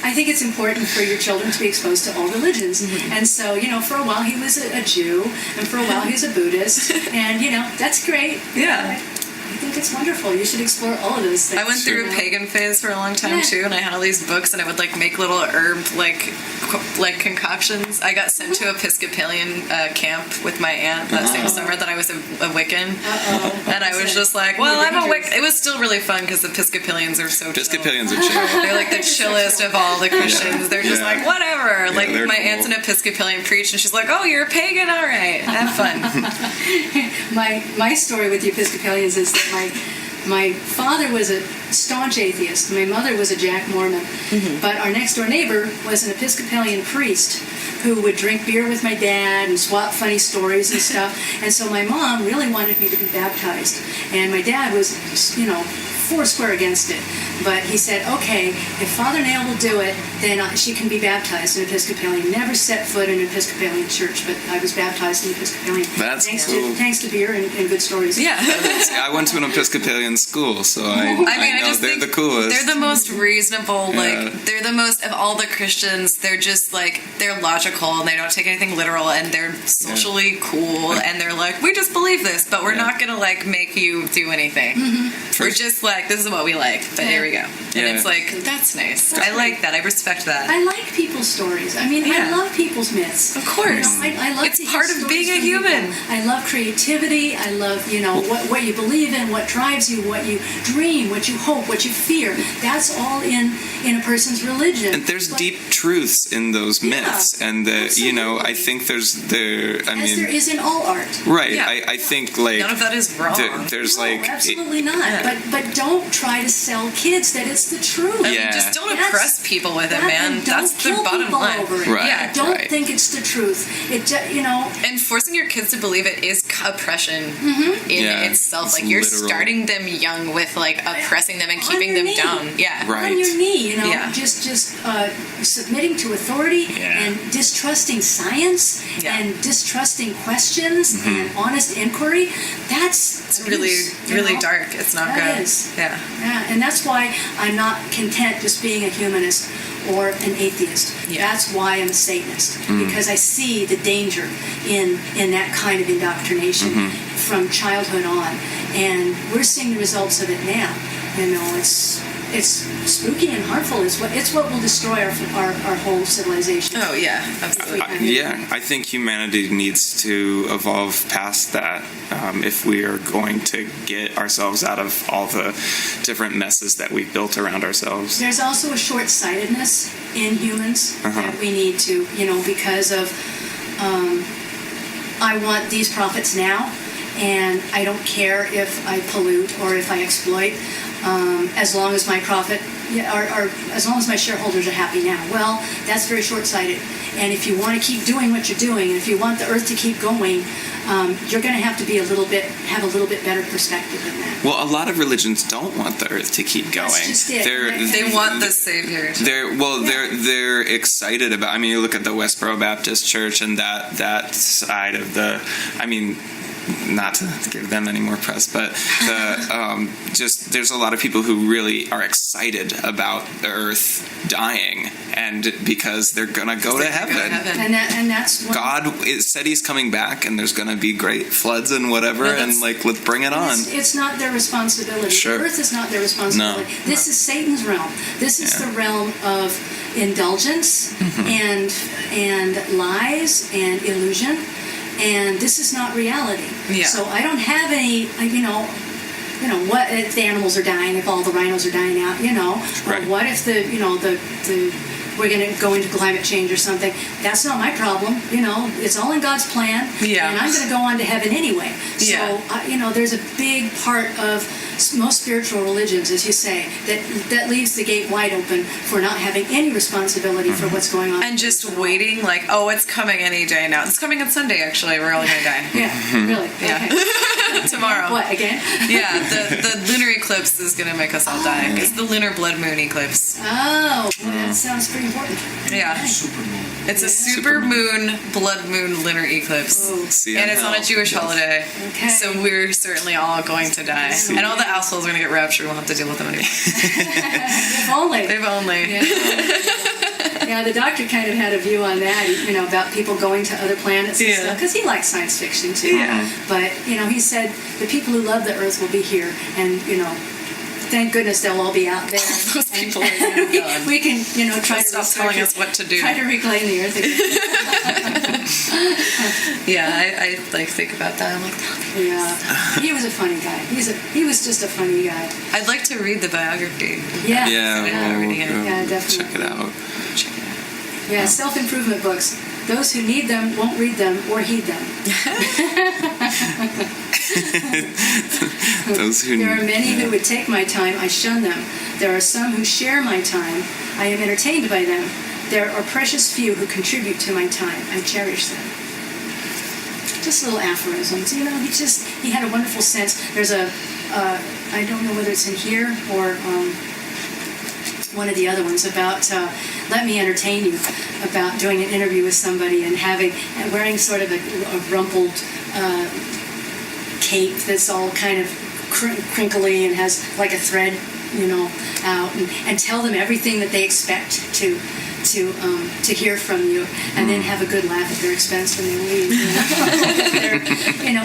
I think it's important for your children to be exposed to all religions, and so for a while he was a Jew, and for a while he was a Buddhist, and that's great. I think it's wonderful. You should explore all of those things. I went through a pagan phase for a long time too, and I had all these books, and I would make little herb concoctions. I got sent to Episcopalian camp with my aunt that same summer that I was a Wiccan, and I was just like, well, I'm a Wiccan. It was still really fun because Episcopalians are so Episcopalians chill. are chill. They're the chillest of all the Christians. They're just whatever. My aunt's an Episcopalian preached, and she's like, oh, you're a pagan, all right, have fun. My story with the Episcopalians is that My father was a staunch atheist. My mother was a Jack Mormon. But our next door neighbor was an Episcopalian priest who would drink beer with my dad and swap funny stories and stuff. And so my mom really wanted me to be baptized. And my dad was, foursquare against it. But he said, okay, if Father Nail will do it, then she can be baptized in Episcopalian. Never set foot in an Episcopalian church, but I was baptized in Episcopalian. That's cool. Thanks to beer and good stories. Yeah. I went to an Episcopalian school, so I know they're the coolest. They're the most reasonable, they're the most, of all the Christians, they're just they're logical and they don't take anything literal and they're socially cool and they're like, we just believe this, but we're not going to make you do anything. We're just this is what we like, but here we go. And it's that's nice. I like that. I respect that. I like people's stories. I mean, I love people's myths. Of course. I love it's part of being a human. I love creativity. I love, what you believe in, what drives you, what you dream, what you hope, what you fear. That's all in a person's religion. And there's deep truths in those myths. And, I think as there is in all art. Right. Yeah. I think, none of that is wrong. There's no, absolutely not. Yeah. But don't try to sell kids that it's the truth. Just don't oppress people with it, man. That's the bottom line. Right. Yeah. Don't think it's the truth. And forcing your kids to believe it is oppression in itself. It's you're literal. starting them young with oppressing them and keeping them down. Yeah. Right. On your knee, Yeah. just submitting to authority and distrusting science and distrusting questions and honest inquiry. That's It's abuse, really dark. It's not That good. is. Yeah. Yeah, and that's why I'm not content just being a humanist or an atheist. Yeah. That's why I'm a Satanist, because I see the danger in that kind of indoctrination from childhood on, and we're seeing the results of it now. It's spooky and harmful. It's what will destroy our whole civilization. Oh yeah, absolutely. I think humanity needs to evolve past that if we are going to get ourselves out of all the different messes that we've built around ourselves. There's also a short-sightedness in humans that we need to, because of I want these profits now, and I don't care if I pollute or if I exploit, as long as my profit, or as long as my shareholders are happy now. Well, that's very short-sighted. And if you want to keep doing what you're doing, and if you want the earth to keep going, you're going to have to have a little bit better perspective than that. Well, a lot of religions don't want the earth to keep going. That's just it. They want the savior. They're excited about. I mean, you look at the Westboro Baptist Church and that side of the. I mean, not to give them any more press, but there's a lot of people who really are excited about the earth dying, and because they're gonna go to heaven. And that's what God said He's coming back, and there's gonna be great floods and whatever, and let's bring it on. It's not their responsibility. Sure. The earth is not their responsibility. No. This is Satan's realm. This is the realm of indulgence and lies and illusion. And this is not reality. Yeah. So I don't have any, what if the animals are dying, if all the rhinos are dying out, Right. or what if we're going to go into climate change or something. That's not my problem. It's all in God's plan. Yeah. And I'm going to go on to heaven anyway. So, Yeah. there's a big part of most spiritual religions, as you say, that leaves the gate wide open for not having any responsibility for what's going on. And just waiting, it's coming any day now. It's coming on Sunday, actually. We're all going to die. Yeah, really. Yeah. Okay. Tomorrow. What, again? Yeah, the lunar eclipse is going to make us all die. It's the lunar blood moon eclipse. Oh, well, that sounds pretty important. Yeah. Okay. It's a super moon, blood moon lunar eclipse. Oh. And it's on a Jewish holiday. Okay. So we're certainly all going to die. And all the assholes are going to get raptured. We'll have to deal with them anyway. If only. If only. Yeah, the doctor kind of had a view on that, about people going to other planets and stuff, because he likes science fiction too. Yeah. But, he said the people who love the Earth will be here, and, thank goodness they'll all be out there. Those people are we can, try to stop telling us what to do. Try to reclaim the Earth again. Yeah, I think about that. I'm like, yeah, he was a funny guy. He was just a funny guy. I'd like to read the biography. Yeah. Yeah, definitely. check it out. Yeah, self-improvement books. Those who need them won't read them or heed them. There are many who would take my time. I shun them. There are some who share my time. I am entertained by them. There are precious few who contribute to my time. I cherish them. Just little aphorisms. You know, he had a wonderful sense. There's I don't know whether it's in here or one of the other ones about let me entertain you, about doing an interview with somebody and wearing sort of a rumpled cape that's all kind of crinkly and has like a thread, out, and tell them everything that they expect to hear from you, and then have a good laugh at their expense when they leave.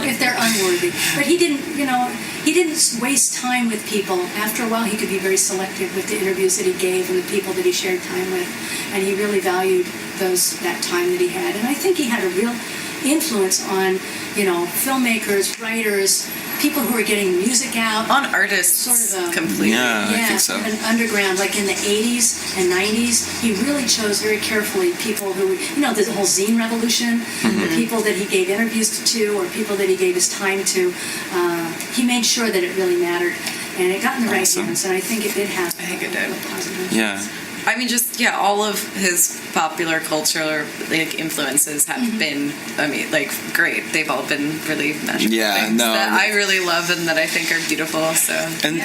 If they're unworthy. But he didn't waste time with people. After a while, he could be very selective with the interviews that he gave and the people that he shared time with, and he really valued that time that he had. And I think he had a real influence on, filmmakers, writers, people who are getting music out. On artists, sort of completely. Yeah, I think so. And underground, like in the 80s and 90s, he really chose very carefully people who, there's a whole zine revolution, the people that he gave interviews to or people that he gave his time to. He made sure that it really mattered. And it got in the right hands, and I think it did have I think it did. Positive Yeah. I mean, all of his popular culture influences have been, great. They've all been really magical things that I really love and that I think are beautiful. So and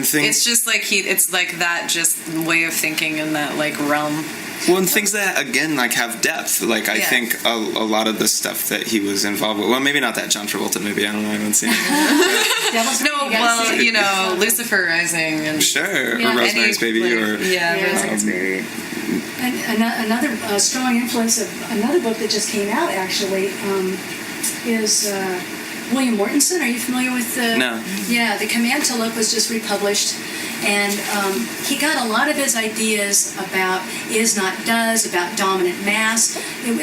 things. It's just it's like that just way of thinking in that realm. Well, and things that, again, have depth. I think a lot of the stuff that he was involved with, well, maybe not that John Travolta movie, I don't know, I haven't seen it. Lucifer Rising. And sure, or Rosemary's Baby. Rosemary's Baby. And another strong influence of another book that just came out, actually, is William Mortensen. Are you familiar with the... No. Yeah, The Command to Look was just republished. And he got a lot of his ideas about is not does, about dominant mass. It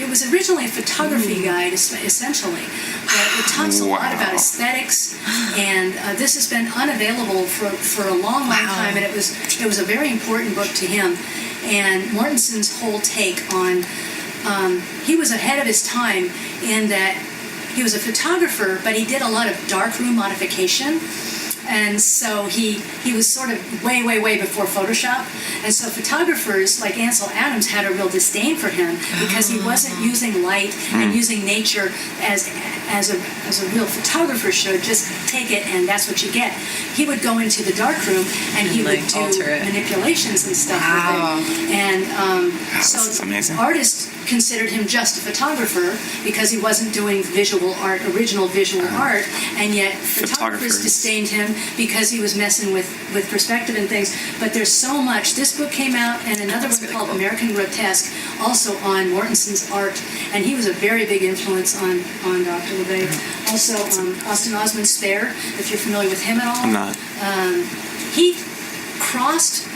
was originally a photography guide, essentially. It talks a lot about aesthetics, and this has been unavailable for a long time. And it was a very important book to him. And Mortensen's whole take on he was ahead of his time in that he was a photographer, but he did a lot of darkroom modification. And so he was sort of way, way, way before Photoshop. And so photographers like Ansel Adams had a real disdain for him because he wasn't using light and using nature as a real photographer should. Just take it and that's what you get. He would go into the darkroom and he would do manipulations and stuff with it. And so amazing. Artists considered him just a photographer because he wasn't doing original visual art, and yet photographers disdained him because he was messing with perspective and things. But there's so much. This book came out, and another one called American Grotesque, also on Mortensen's art, and he was a very big influence on Dr. LeVay. Also, Austin Osman Spare, if you're familiar with him at all. I'm not. He crossed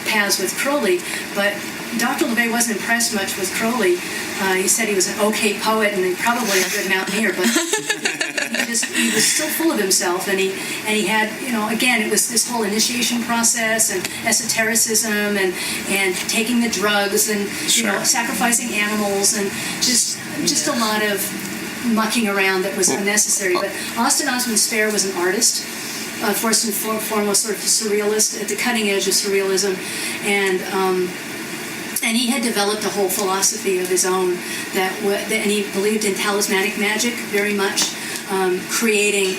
paths with Crowley, but Dr. LeVay wasn't impressed much with Crowley. He said he was an okay poet and probably a good mountaineer, but he was still full of himself, and he had, again, it was this whole initiation process and esotericism and taking the drugs and sacrificing animals and just a lot of mucking around that was unnecessary. But Austin Osman Spare was an artist. First and foremost, sort of a surrealist at the cutting edge of surrealism, and he had developed a whole philosophy of his own and he believed in talismanic magic very much, creating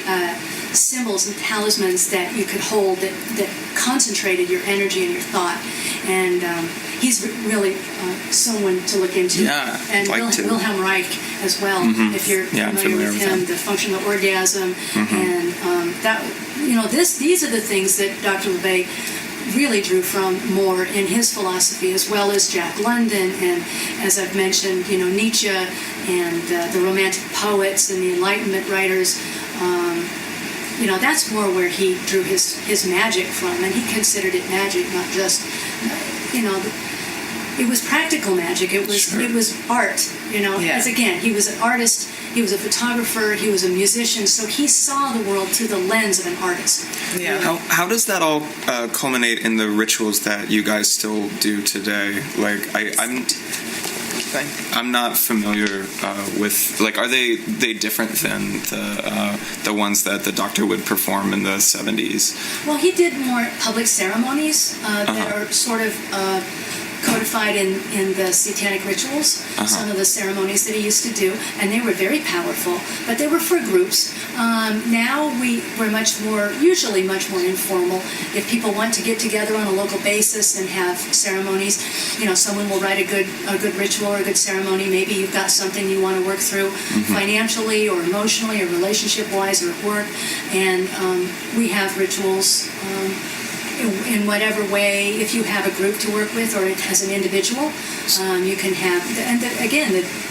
symbols and talismans that you could hold that concentrated your energy and your thought. And he's really someone to look into. Yeah, and Wilhelm Reich as well, if you're familiar with him, the functional orgasm, and these are the things that Dr. LeVay really drew from more in his philosophy, as well as Jack London and, as I've mentioned, Nietzsche and the Romantic poets and the Enlightenment writers. That's more where he drew his magic from, and he considered it magic, not just, it was practical magic. It was art, Yeah. As again, he was an artist, he was a photographer, he was a musician, so he saw the world through the lens of an artist. Yeah. How does that all culminate in the rituals that you guys still do today? Like, I'm not familiar with, like, are they different than the ones that the Doctor would perform in the 70s? Well, he did more public ceremonies that are sort of codified in the satanic rituals, some of the ceremonies that he used to do, and they were very powerful, but they were for groups. Now we're usually much more informal. If people want to get together on a local basis and have ceremonies, someone will write a good ritual or a good ceremony. Maybe you've got something you want to work through financially or emotionally or relationship-wise or at work, and we have rituals in whatever way. If you have a group to work with or as an individual, you can have,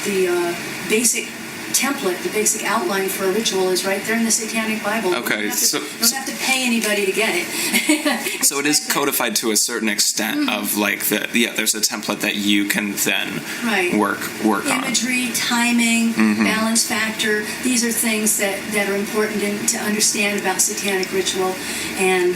the basic template, the basic outline for a ritual is right there in the Satanic Bible. Okay, you don't have to pay anybody to get it. So it is codified to a certain extent of like there's a template that you can then work on. Imagery, timing, balance factor, these are things that are important to understand about Satanic ritual and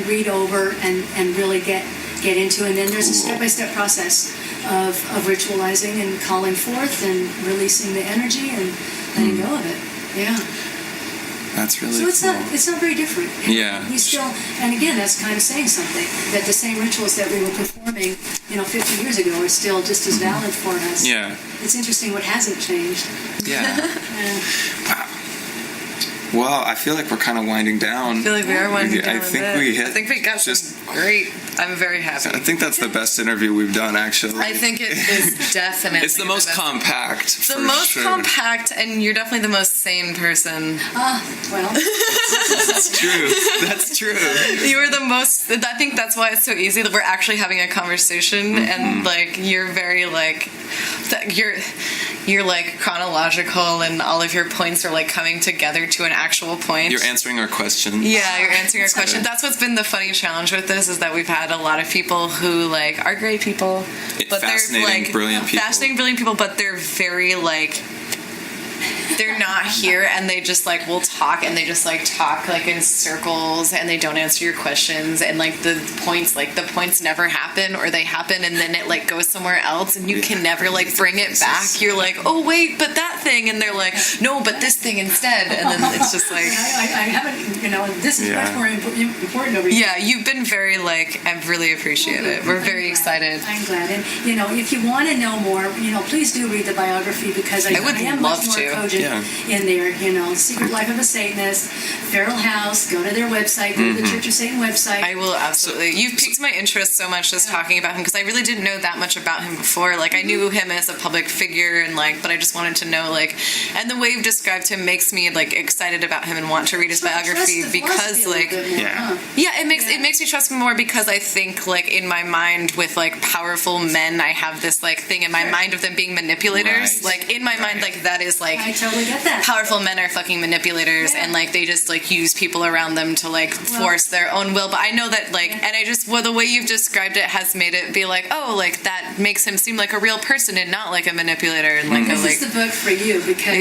read over and really get into. And then there's a step-by-step process of ritualizing and calling forth and releasing the energy and letting go of it. Yeah. That's really so it's not very different. Yeah. We still, and again, that's kind of saying something, that the same rituals that we were performing 50 years ago are still just as valid for us. Yeah. It's interesting what hasn't changed. Yeah. Wow. Well, I feel like we're kind of winding down. I feel like we are winding down. I think we got just great. I'm very happy. I think that's the best interview we've done, actually. I think it is definitely. It's the most compact. The most compact, and you're definitely the most sane person. Well. That's true. That's true. You are the most. I think that's why it's so easy that we're actually having a conversation, and like you're very like, you're like chronological, and all of your points are like coming together to an actual point. You're answering our question. Yeah, you're answering our question. That's what's been the funny challenge with this, is that we've had a lot of people who like are great people, but they're like brilliant people, but they're very like, they're not here, and they just like will talk, and they just like talk like in circles, and they don't answer your questions, and like the points never happen, or they happen and then it like goes somewhere else, and you can never like bring it back. You're like, oh wait, but that thing, and they're like, no, but this thing instead, and then it's just like I haven't. This is much more important over here. Yeah, you've been very like, I really appreciate it. We're very excited. I'm glad, and if you want to know more, please do read the biography, because I am love much more to. cogent in there. Secret Life of a Satanist, Feral House. Go to their website. Go to the Church of Satan website. I will absolutely. You've piqued my interest so much just talking about him, because I really didn't know that much about him before. Like I knew him as a public figure, and like, but I just wanted to know like, and the way you've described him makes me like excited about him and want to read his biography, because like it makes me trust him more, because I think like in my mind with like powerful men, I have this like thing in my mind of them being manipulators. Like in my mind, like that is like, I totally get that. Powerful men are fucking manipulators, and like they just like use people around them to like force their own will. But I know that like, and I just, the way you've described it has made it be like, oh, like that makes him seem like a real person and not like a manipulator. And like this is the book for you, because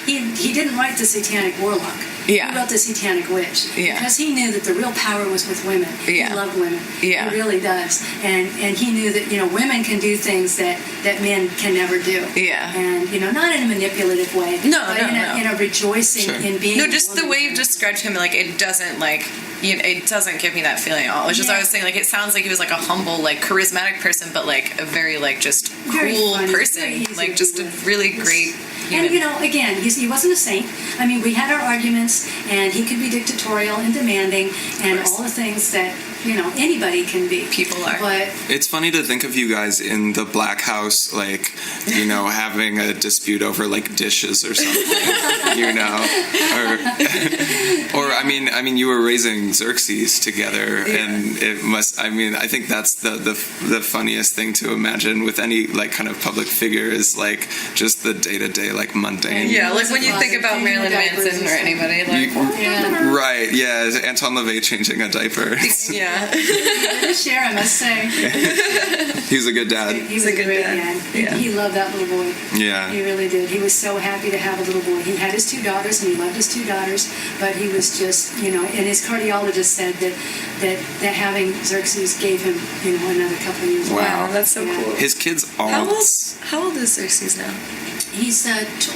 he didn't write the Satanic Warlock. Yeah. He wrote the Satanic Witch. Yeah. Because he knew that the real power was with women. Yeah. He loved women. Yeah. He really does. And he knew that, women can do things that men can never do. Yeah. And, not in a manipulative way. But in a rejoicing in being. No, just the way you've described him, like it doesn't like, it doesn't give me that feeling at all. It's just, I was saying, like, it sounds like he was like a humble, like charismatic person, but like a very like just cool person. Like just a really great human. And, again, he wasn't a saint. I mean, we had our arguments, and he could be dictatorial and demanding and all the things that, anybody can be. People are. But it's funny to think of you guys in the Black House, like, having a dispute over like dishes or something, or I mean, you were raising Xerxes together, and it must. I mean, I think that's the funniest thing to imagine with any like kind of public figure, is like just the day-to-day like mundane. Yeah, like when you think about Marilyn Manson or anybody, like right? Yeah, Anton LaVey changing a diaper. Yeah. Share, I must say. He was a good dad. He was a great dad. Yeah. He loved that little boy. Yeah. He really did. He was so happy to have a little boy. He had his 2 daughters, and he loved his 2 daughters, but he was just, and his cardiologist said that having Xerxes gave him, another couple of years. Wow, that's so cool. His kids all. How old is Xerxes now? He's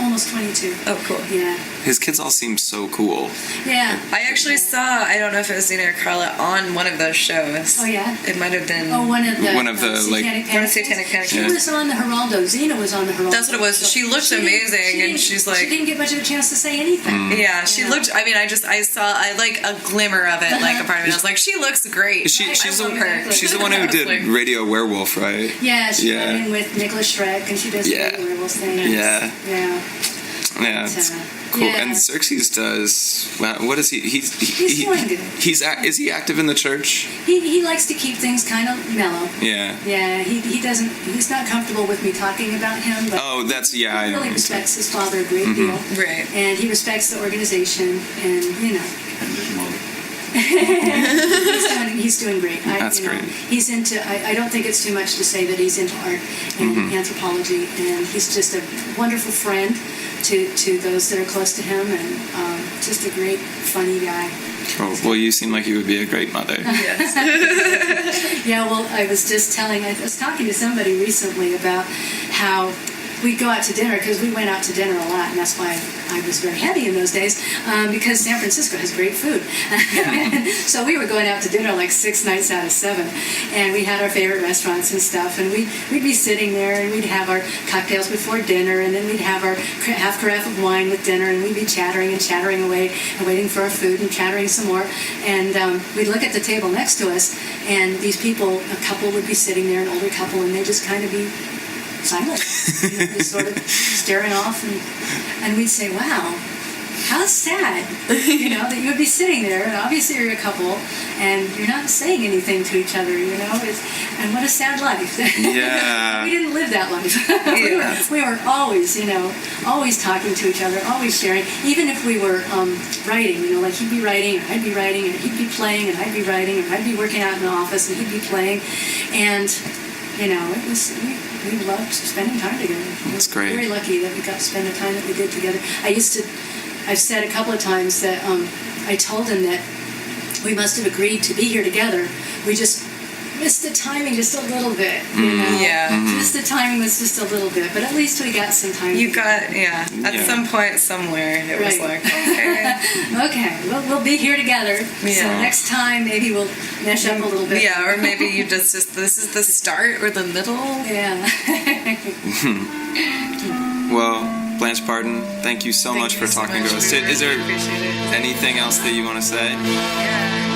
almost 22. Oh, cool. Yeah. His kids all seem so cool. Yeah. I actually saw, I don't know if it was Zena or Carla, on one of those shows. Oh, yeah? It might have been... Oh, one of the One Satanic of Panic. Satanic Panic. She was on the Geraldo. Zena was on the Geraldo. That's what it was. She looked amazing, and she's like... She didn't get much of a chance to say anything. Yeah, she looked... I mean, I like a glimmer of it, like a part of me. I was like, she looks great. She's I love her. She's the one who did like, Radio Werewolf, right? Yeah, she went in with Nicholas Schreck, and she does the werewolf thing. Yeah. Yeah. Yeah, it's cool. Yeah. And Xerxes does. Well, what is he? He's doing good. Is he active in the church? He likes to keep things kind of mellow. Yeah. Yeah. He doesn't. He's not comfortable with me talking about him. But He really respects his father a great deal. Right. And he respects the organization, and he's doing great. That's great. He's into. I don't think it's too much to say that he's into art and anthropology, and he's just a wonderful friend to those that are close to him, and just a great, funny guy. Well, you seem like you would be a great mother. Yes. Yeah. Well, I was talking to somebody recently about how we'd go out to dinner, because we went out to dinner a lot, and that's why I was very heavy in those days, because San Francisco has great food. So we were going out to dinner like 6 nights out of 7, and we had our favorite restaurants and stuff, and we'd be sitting there, and we'd have our cocktails before dinner, and then we'd have our half carafe of wine with dinner, and we'd be chattering away and waiting for our food and chattering some more, and we'd look at the table next to us, and these people, a couple would be sitting there, an older couple, and they'd just kind of be silent, just sort of staring off, and we'd say, wow, how sad, that you would be sitting there, and obviously you're a couple, and you're not saying anything to each other, and what a sad life. Yeah. We didn't live that life. Yeah. we were always, always talking to each other, always sharing, even if we were writing, like he'd be writing, and I'd be writing, and he'd be playing, and I'd be writing, and I'd be working out in the office, and he'd be playing, and it was, we loved spending time together. That's great. Very lucky that we got to spend the time that we did together. I've said a couple of times that I told him that we must have agreed to be here together. We just missed the timing just a little bit. Yeah. Just the timing was just a little bit, but at least we got some time. You got, at some point somewhere, it was like, okay. Okay, we'll be here together. Yeah. So next time maybe we'll mesh up a little bit. Yeah, or maybe you just this is the start or the middle. Yeah. Well, Blanche Barton, thank you so much for talking to us. Is there anything else that you want to say? Yeah.